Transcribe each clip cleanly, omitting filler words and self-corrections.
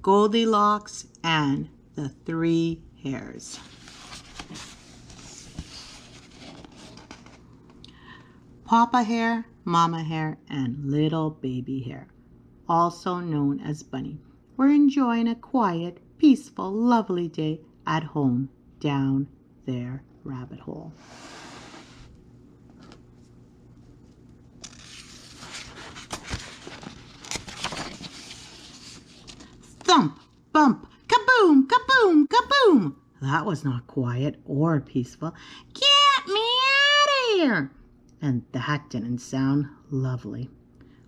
Goldilocks and the Three Hares. Papa Hare, Mama Hare, and little baby hare, also known as Bunny, were enjoying a quiet, peaceful, lovely day at home down their rabbit hole. Thump, bump, kaboom, kaboom, kaboom. That was not quiet or peaceful. Get me out of here! And that didn't sound lovely.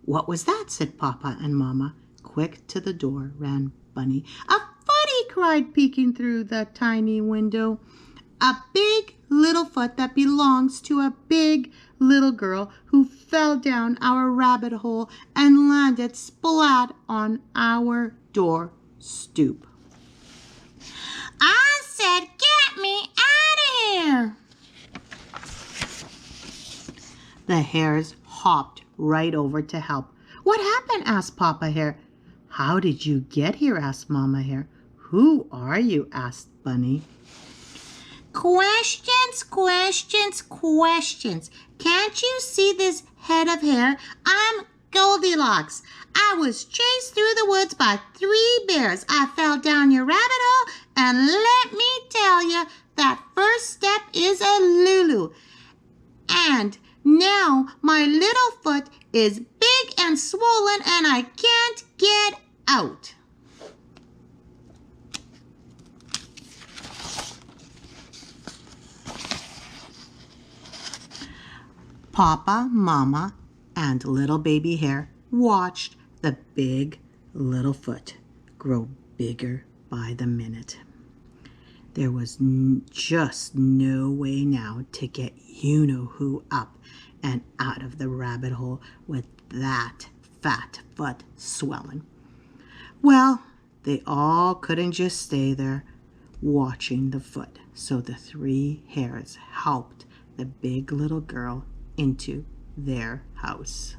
What was that? Said Papa and Mama. Quick to the door ran Bunny. A foot, he cried, peeking through the tiny window. A big little foot that belongs to a big little girl who fell down our rabbit hole and landed splat on our door stoop. I said, get me out of here! The hares hopped right over to help. What happened? Asked Papa Hare. How did you get here? Asked Mama Hare. Who are you? Asked Bunny. Questions, questions, questions. Can't you see this head of hair? I'm Goldilocks. I was chased through the woods by 3 bears. I fell down your rabbit hole, and let me tell you, that first step is a Lulu. And now my little foot is big and swollen, and I can't get out. Papa, Mama, and little baby hare watched the big little foot grow bigger by the minute. There was just no way now to get you-know-who up and out of the rabbit hole with that fat foot swelling. Well, they all couldn't just stay there watching the foot, so the 3 hares helped the big little girl into their house.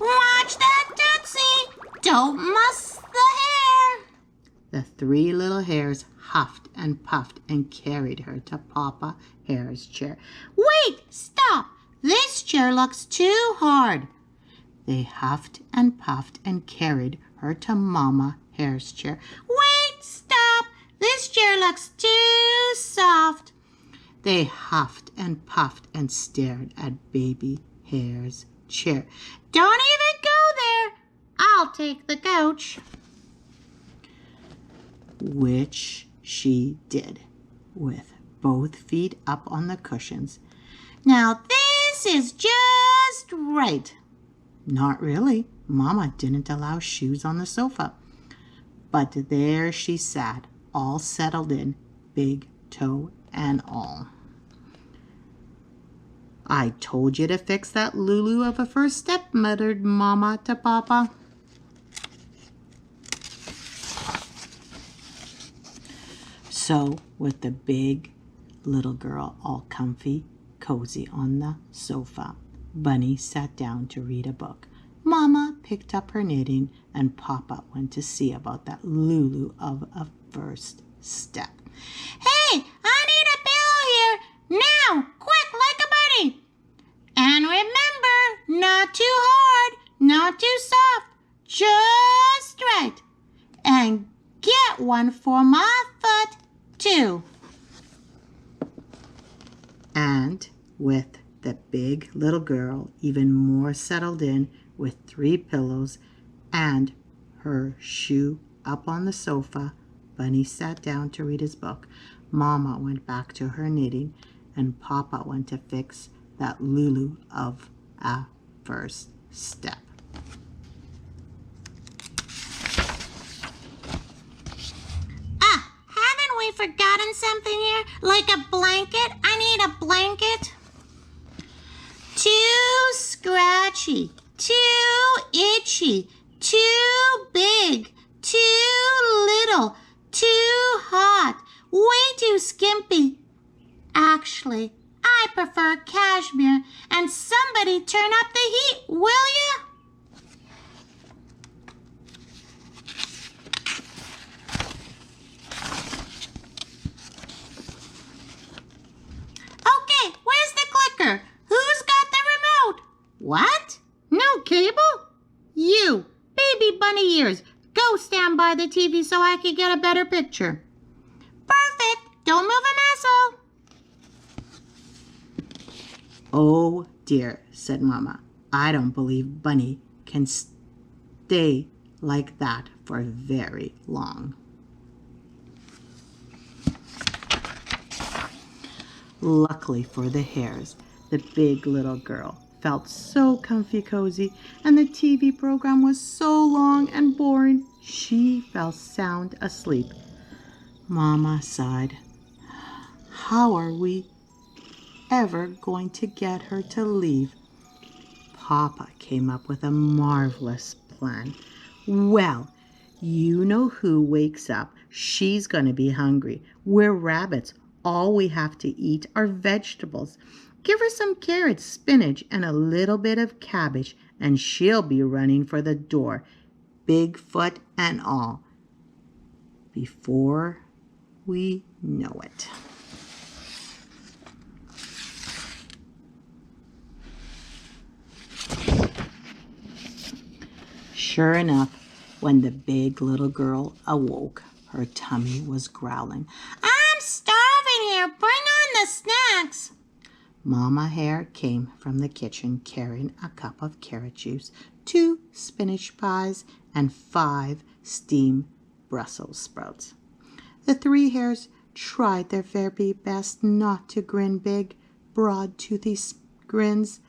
Watch that Tootsie! Don't muss the hair! The 3 little hares huffed and puffed and carried her to Papa Hare's chair. Wait! Stop! This chair looks too hard. They huffed and puffed and carried her to Mama Hare's chair. Wait! Stop! This chair looks too soft. They huffed and puffed and stared at Baby Hare's chair. Don't even go there. I'll take the couch. Which she did, with both feet up on the cushions. Now this is just right. Not really. Mama didn't allow shoes on the sofa. But there she sat, all settled in, big toe and all. I told you to fix that Lulu of a first step, muttered Mama to Papa. So, with the big little girl all comfy, cozy on the sofa, Bunny sat down to read a book. Mama picked up her knitting, and Papa went to see about that Lulu of a first step. Hey, I need a pillow here! Now! Quick, like a bunny! And remember, not too hard, not too soft, just right. And get one for my foot, too. And with the big little girl even more settled in with 3 pillows and her shoe up on the sofa, Bunny sat down to read his book. Mama went back to her knitting, and Papa went to fix that Lulu of a first step. Haven't we forgotten something here? Like a blanket? I need a blanket. Too scratchy, too itchy, too big, too little, too hot, way too skimpy. Actually, I prefer cashmere, and somebody turn up the heat, will ya? Okay, where's the clicker? Who's got the remote? What? No cable? You, baby bunny ears, go stand by the TV so I can get a better picture. Perfect. Don't move a muscle. Oh dear, said Mama. I don't believe Bunny can stay like that for very long. Luckily for the Hares, the big little girl felt so comfy cozy, and the TV program was so long and boring, she fell sound asleep. Mama sighed. How are we ever going to get her to leave? Papa came up with a marvelous plan. Well, you know who wakes up. She's going to be hungry. We're rabbits. All we have to eat are vegetables. Give her some carrots, spinach, and a little bit of cabbage, and she'll be running for the door, Bigfoot and all, before we know it. Sure enough, when the big little girl awoke, her tummy was growling. I'm starving here. Bring on the snacks. Mama Hare came from the kitchen carrying a cup of carrot juice, 2 spinach pies, and 5 steamed Brussels sprouts. The 3 hares tried their very best not to grin big, broad-toothy grins.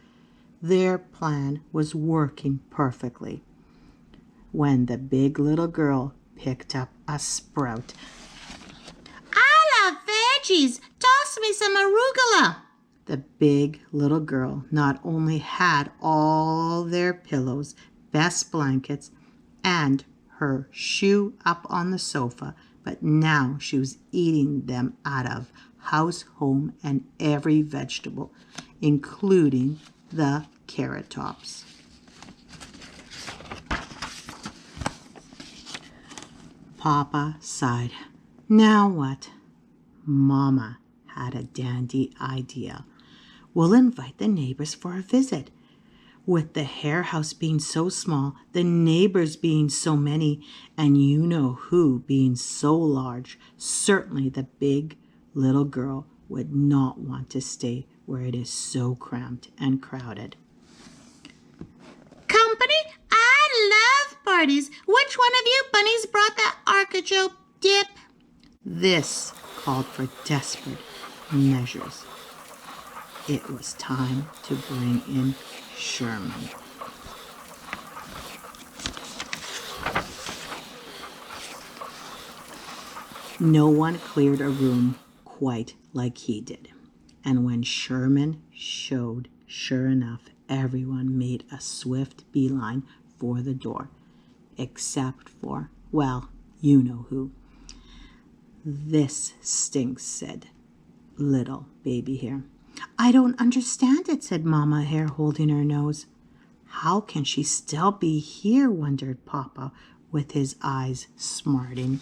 Their plan was working perfectly. When the big little girl picked up a sprout, I love veggies. Toss me some arugula. The big little girl not only had all their pillows, best blankets, and her shoe up on the sofa, but now she was eating them out of house, home, and every vegetable, including the carrot tops. Papa sighed. Now what? Mama had a dandy idea. We'll invite the neighbors for a visit. With the hare house being so small, the neighbors being so many, and you know who being so large, certainly the big little girl would not want to stay where it is so cramped and crowded. Company? I love parties. Which one of you bunnies brought the artichoke dip? This called for desperate measures. It was time to bring in Sherman. No one cleared a room quite like he did. And when Sherman showed, sure enough, everyone made a swift beeline for the door, except for, well, you know who. This stinks, said little baby hare. I don't understand it, said Mama Hare, holding her nose. How can she still be here, wondered Papa, with his eyes smarting.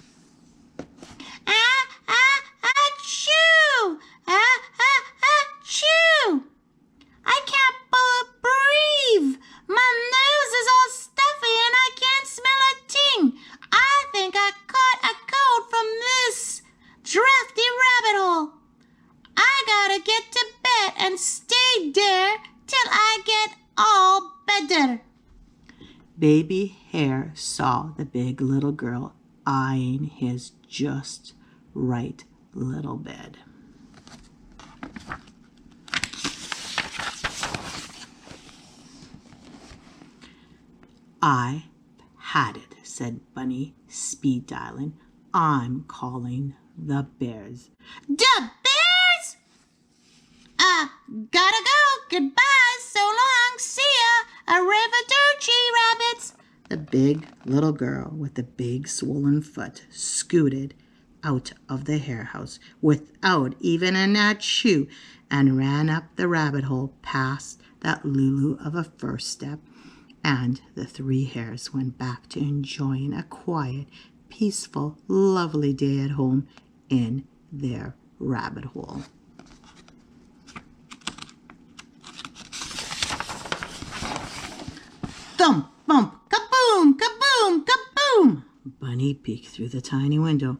Achoo! Achoo! I can't breathe. My nose is all stuffy and I can't smell a thing. I think I caught a cold from this drafty rabbit hole. I gotta get to bed and stay there till I get all better. Baby Hare saw the big little girl eyeing his just right little bed. I had it, said Bunny, speed dialing. I'm calling the bears. The bears? Gotta go. Goodbye. So long. See ya. Arrivederci, rabbits. The big little girl with the big swollen foot scooted out of the hare house without even a gnat shoe and ran up the rabbit hole past that Lulu of a first step. And the 3 hares went back to enjoying a quiet, peaceful, lovely day at home in their rabbit hole. Thump, bump, kaboom, kaboom, kaboom! Bunny peeked through the tiny window.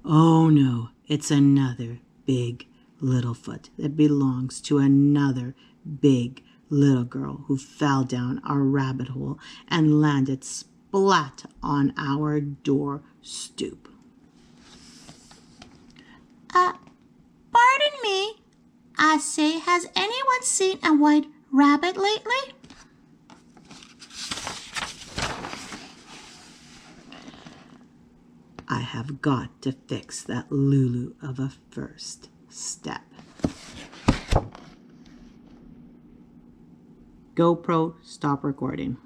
Oh no, it's another big little foot that belongs to another big little girl who fell down our rabbit hole and landed splat on our door stoop. Pardon me, I say, has anyone seen a white rabbit lately? I have got to fix that Lulu of a first step. GoPro, stop recording.